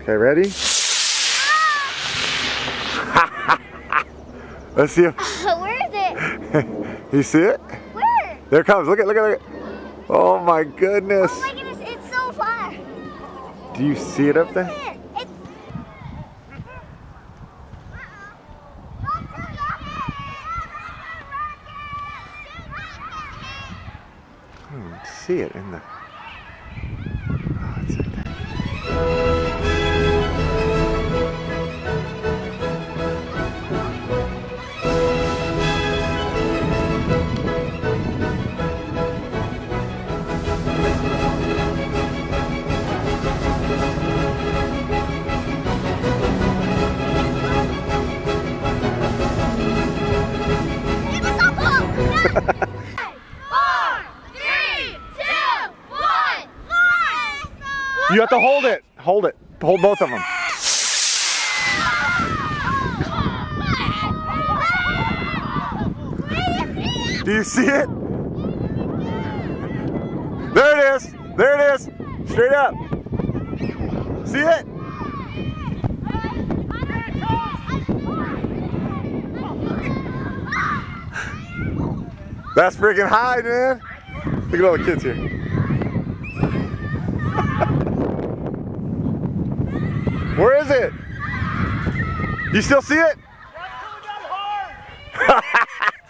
Okay, ready? Let's see if... Where is it? You see it? Where? There it comes. Look at, look at, look at. Oh my goodness. Oh my goodness, it's so far. Do you see it up there? It's... I don't even see it in the... Oh, it's up there. You have to hold it. Hold it. Hold both of them. Do you see it? There it is. There it is. Straight up. See it? That's freaking high, man. Look at all the kids here. Where is it? You still see it?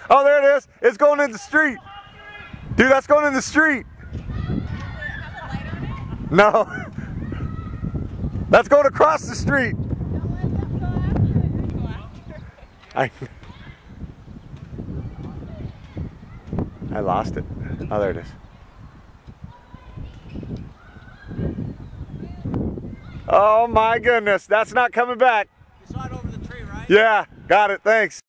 Oh, there it is. It's going in the street. Dude, that's going in the street. No. That's going across the street. I lost it. Oh, there it is. Oh my goodness, that's not coming back. You saw it over the tree, right? Yeah, got it, thanks.